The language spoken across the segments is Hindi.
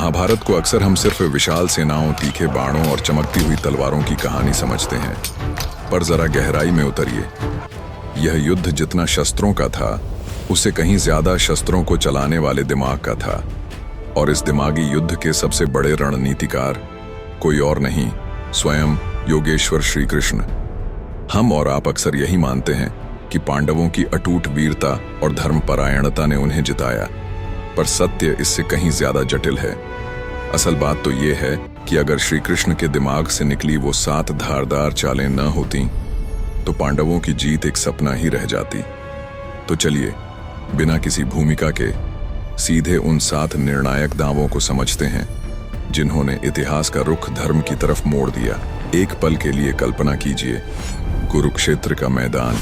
महाभारत को अक्सर हम सिर्फ विशाल सेनाओं, तीखे बाणों और चमकती हुई तलवारों की कहानी समझते हैं, पर जरा गहराई में उतरिए। यह युद्ध जितना शस्त्रों का था, उससे कहीं ज्यादा शस्त्रों को चलाने वाले दिमाग का था। और इस दिमागी युद्ध के सबसे बड़े रणनीतिकार कोई और नहीं, स्वयं योगेश्वर श्री कृष्ण। हम और आप अक्सर यही मानते हैं कि पांडवों की अटूट वीरता और धर्मपरायणता ने उन्हें जिताया, पर सत्य इससे कहीं ज्यादा जटिल है। असल बात तो यह है कि अगर श्री कृष्ण के दिमाग से निकली वो 7 धारदार चालें न होती तो पांडवों की जीत एक सपना ही रह जाती। तो चलिए, बिना किसी भूमिका के सीधे उन 7 निर्णायक दावों को समझते हैं जिन्होंने इतिहास का रुख धर्म की तरफ मोड़ दिया। एक पल के लिए कल्पना कीजिए, कुरुक्षेत्र का मैदान,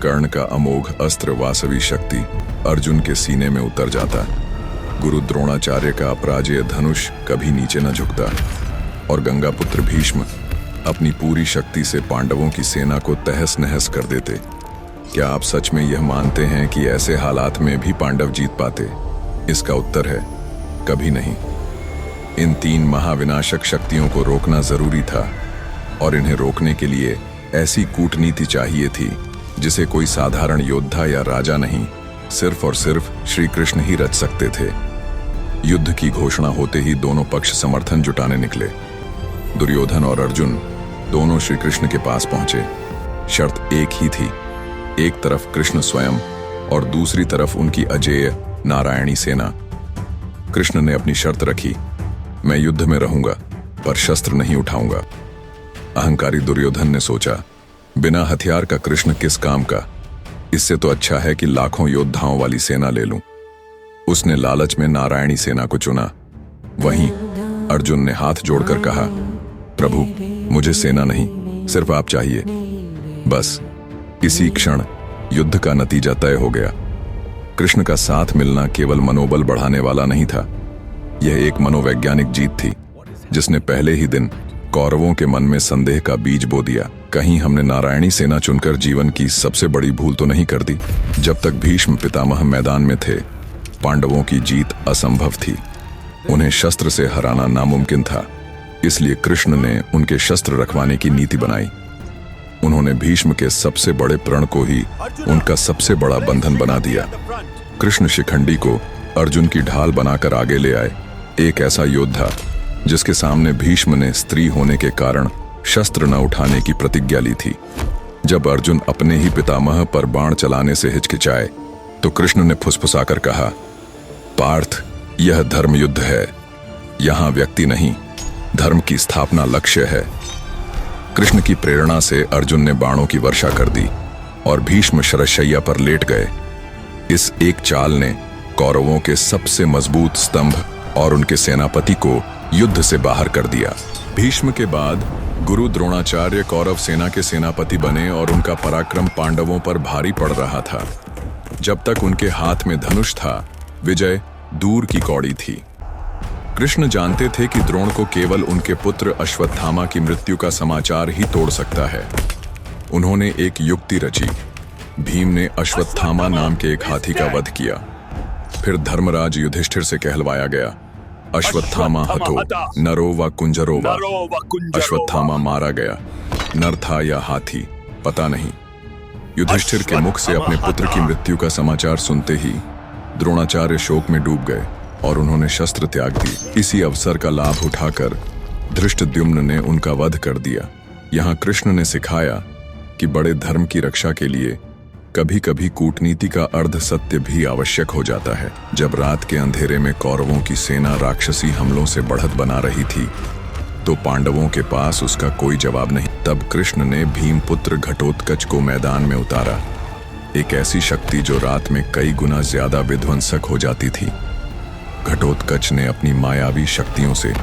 कर्ण का अमोघ अस्त्र वासवी शक्ति अर्जुन के सीने में उतर जाता, गुरु द्रोणाचार्य का अपराजेय धनुष कभी नीचे न झुकता, और गंगापुत्र भीष्म अपनी पूरी शक्ति से पांडवों की सेना को तहस नहस कर देते। क्या आप सच में यह मानते हैं कि ऐसे हालात में भी पांडव जीत पाते? इसका उत्तर है कभी नहीं। इन 3 महाविनाशक शक्तियों को रोकना जरूरी था, और इन्हें रोकने के लिए ऐसी कूटनीति चाहिए थी जिसे कोई साधारण योद्धा या राजा नहीं, सिर्फ और सिर्फ श्री कृष्ण ही रच सकते थे। युद्ध की घोषणा होते ही दोनों पक्ष समर्थन जुटाने निकले। दुर्योधन और अर्जुन दोनों श्री कृष्ण के पास पहुंचे। शर्त एक ही थी, एक तरफ कृष्ण स्वयं और दूसरी तरफ उनकी अजेय नारायणी सेना। कृष्ण ने अपनी शर्त रखी, मैं युद्ध में रहूंगा पर शस्त्र नहीं उठाऊंगा। अहंकारी दुर्योधन ने सोचा, बिना हथियार का कृष्ण किस काम का, इससे तो अच्छा है कि लाखों योद्धाओं वाली सेना ले लूं। उसने लालच में नारायणी सेना को चुना। वहीं अर्जुन ने हाथ जोड़कर कहा, प्रभु मुझे सेना नहीं, सिर्फ आप चाहिए। बस इसी क्षण युद्ध का नतीजा तय हो गया। कृष्ण का साथ मिलना केवल मनोबल बढ़ाने वाला नहीं था, यह एक मनोवैज्ञानिक जीत थी जिसने पहले ही दिन कौरवों के मन में संदेह का बीज बो दिया। कहीं हमने नारायणी सेना चुनकर जीवन की सबसे बड़ी भूल तो नहीं कर दी? जब तक भीष्म पितामह मैदान में थे, पांडवों की जीत असंभव थी। उन्हें शस्त्र से हराना नामुमकिन था, इसलिए कृष्ण ने उनके शस्त्र रखवाने की नीति बनाई। उन्होंने भीष्म के सबसे बड़े प्रण को ही उनका सबसे बड़ा बंधन बना दिया। कृष्ण शिखंडी को अर्जुन की ढाल बनाकर आगे ले आए, एक ऐसा योद्धा जिसके सामने भीष्म ने स्त्री होने के कारण शस्त्र न उठाने की प्रतिज्ञा ली थी। जब अर्जुन अपने ही पितामह पर बाण चलाने से हिचकिचाए तो कृष्ण ने फुसफुसाकर कहा, पार्थ, यह धर्म युद्ध है, यहां व्यक्ति नहीं धर्म की स्थापना लक्ष्य है। कृष्ण की प्रेरणा से अर्जुन ने बाणों की वर्षा कर दी और भीष्म शरशैया पर लेट गए। इस एक चाल ने कौरवों के सबसे मजबूत स्तंभ और उनके सेनापति को युद्ध से बाहर कर दिया। भीष्म के बाद गुरु द्रोणाचार्य कौरव सेना के सेनापति बने और उनका पराक्रम पांडवों पर भारी पड़ रहा था। जब तक उनके हाथ में धनुष था, विजय दूर की कौड़ी थी। कृष्ण जानते थे कि द्रोण को केवल उनके पुत्र अश्वत्थामा की मृत्यु का समाचार ही तोड़ सकता है। उन्होंने एक युक्ति रची। भीम ने अश्वत्थामा नाम के एक हाथी का वध किया। फिर धर्मराज युधिष्ठिर से कहलवाया गया, अश्वत्थामा हतो नरो व कुंजरो वा। अश्वत्थामा मारा गया, नर था या हाथी पता नहीं। युधिष्ठिर के मुख से अपने पुत्र की मृत्यु का समाचार सुनते ही द्रोणाचार्य शोक में डूब गए और उन्होंने शस्त्र त्याग दी। इसी अवसर का लाभ उठाकर धृष्टद्युम्न ने उनका वध कर दिया। यहाँ कृष्ण ने सिखाया कि बड़े धर्म की रक्षा के लिए कभी कभी कूटनीति का अर्ध सत्य भी आवश्यक हो जाता है। जब रात के अंधेरे में कौरवों की सेना राक्षसी हमलों से बढ़त बना रही थी तो पांडवों के पास उसका कोई जवाब नहीं। तब कृष्ण ने भीमपुत्र घटोत्कच को मैदान में उतारा, एक ऐसी शक्ति जो रात में कई गुना ज्यादा विध्वंसक हो जाती थी। घटोत्कच ने अपनी मायावी शक्तियों से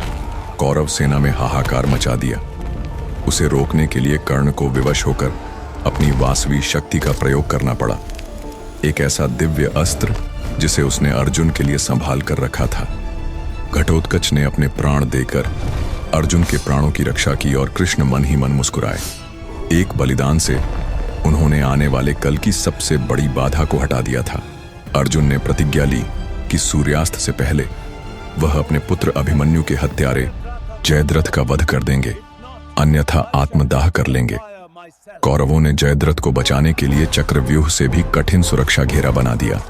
कौरव सेना में हाहाकार मचा दिया। उसे रोकने के लिए कर्ण को विवश होकर अपनी वासवी शक्ति का प्रयोग करना पड़ा, एक ऐसा दिव्य अस्त्र जिसे उसने अर्जुन के लिए संभाल कर रखा था। घटोत्कच ने अपने प्राण देकर अर्जुन के प्राणों की रक्षा की और कृष्ण मन ही मन मुस्कुराए। एक बलिदान से उन्होंने आने वाले कल की सबसे बड़ी बाधा को हटा दिया था। अर्जुन ने प्रतिज्ञा ली कि सूर्यास्त से पहले वह अपने पुत्र अभिमन्यु के हत्यारे जयद्रथ का वध कर देंगे, अन्यथा आत्मदाह कर लेंगे। कौरवों ने जयद्रथ को बचाने के लिए चक्रव्यूह से भी कठिन सुरक्षा घेरा बना दिया।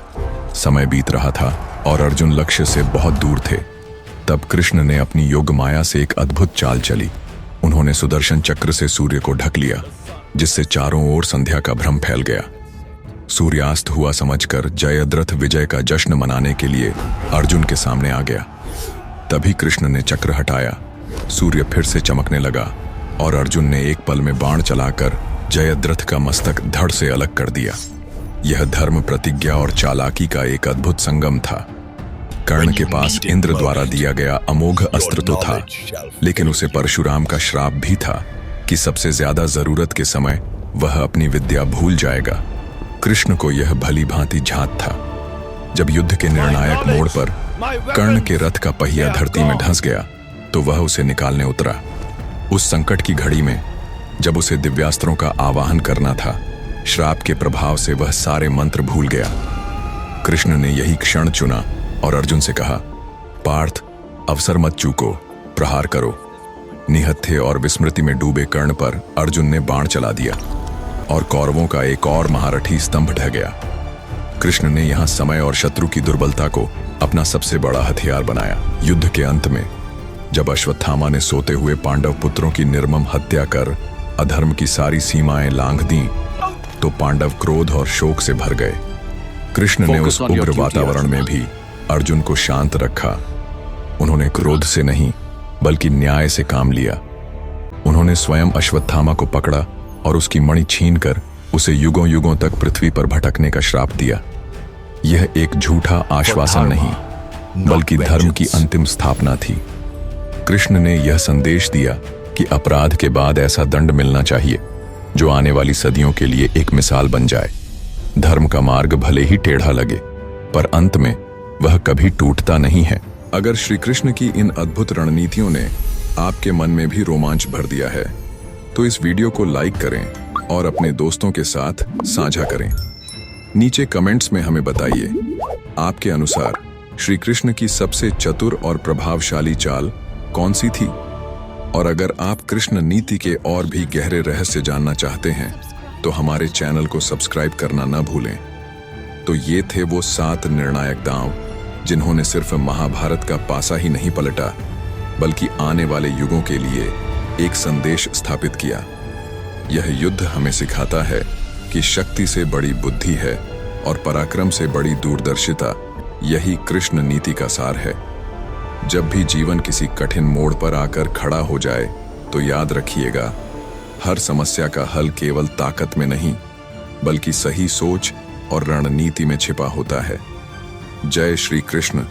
समय बीत रहा था और अर्जुन लक्ष्य से बहुत दूर थे। तब कृष्ण ने अपनी योग माया से एक अद्भुत चाल चली। उन्होंने सुदर्शन चक्र से सूर्य को ढक लिया, जिससे चारों ओर संध्या का भ्रम फैल गया। सूर्यास्त हुआ समझकर जयद्रथ विजय का जश्न मनाने के लिए अर्जुन के सामने आ गया। तभी कृष्ण ने चक्र हटाया, सूर्य फिर से चमकने लगा और अर्जुन ने एक पल में बाण चलाकर जयद्रथ का मस्तक धड़ से अलग कर दिया। यह धर्म, प्रतिज्ञा और चालाकी का एक अद्भुत संगम था। कर्ण के पास इंद्र द्वारा दिया गया अमोघ अस्त्र तो था, लेकिन उसे परशुराम का श्राप भी था कि सबसे ज्यादा जरूरत के समय वह अपनी विद्या भूल जाएगा। कृष्ण को यह भली भांति झांत था। जब युद्ध के निर्णायक मोड़ पर कर्ण के रथ का पहिया धरती में धंस गया तो वह उसे निकालने उतरा। उस संकट की घड़ी में जब उसे दिव्यास्त्रों का आवाहन करना था, श्राप के प्रभाव से वह सारे मंत्र भूल गया। कृष्ण ने यही क्षण चुना और अर्जुन से कहा, पार्थ, अवसर मत चूको, प्रहार करो। निहत्थे और विस्मृति में डूबे कर्ण पर अर्जुन ने बाण चला दिया और कौरवों का एक और महारथी स्तंभ ढह गया। कृष्ण ने यहां समय और शत्रु की दुर्बलता को अपना सबसे बड़ा हथियार बनाया। युद्ध के अंत में जब अश्वत्थामा ने सोते हुए पांडव पुत्रों की निर्मम हत्या कर अधर्म की सारी सीमाएं लांघ दी, तो पांडव क्रोध और शोक से भर गए। कृष्ण ने उस उग्र वातावरण में भी अर्जुन को शांत रखा। उन्होंने क्रोध से नहीं बल्कि न्याय से काम लिया। उन्होंने स्वयं अश्वत्थामा को पकड़ा और उसकी मणि छीनकर उसे युगों युगों तक पृथ्वी पर भटकने का श्राप दिया। यह एक झूठा आश्वासन नहीं बल्कि धर्म की अंतिम स्थापना थी। कृष्ण ने यह संदेश दिया कि अपराध के बाद ऐसा दंड मिलना चाहिए जो आने वाली सदियों के लिए एक मिसाल बन जाए। धर्म का मार्ग भले ही टेढ़ा लगे, पर अंत में वह कभी टूटता नहीं है। अगर श्री कृष्ण की इन अद्भुत रणनीतियों ने आपके मन में भी रोमांच भर दिया है, तो इस वीडियो को लाइक करें और अपने दोस्तों के साथ साझा करें। नीचे कमेंट्स में हमें बताइए, आपके अनुसार श्री कृष्ण की सबसे चतुर और प्रभावशाली चाल कौन सी थी? और अगर आप कृष्ण नीति के और भी गहरे रहस्य जानना चाहते हैं तो हमारे चैनल को सब्सक्राइब करना न भूलें। तो ये थे वो 7 निर्णायक दांव जिन्होंने सिर्फ महाभारत का पासा ही नहीं पलटा, बल्कि आने वाले युगों के लिए एक संदेश स्थापित किया। यह युद्ध हमें सिखाता है कि शक्ति से बड़ी बुद्धि है और पराक्रम से बड़ी दूरदर्शिता, यही कृष्ण नीति का सार है। जब भी जीवन किसी कठिन मोड़ पर आकर खड़ा हो जाए तो याद रखिएगा, हर समस्या का हल केवल ताकत में नहीं बल्कि सही सोच और रणनीति में छिपा होता है। जय श्री कृष्ण।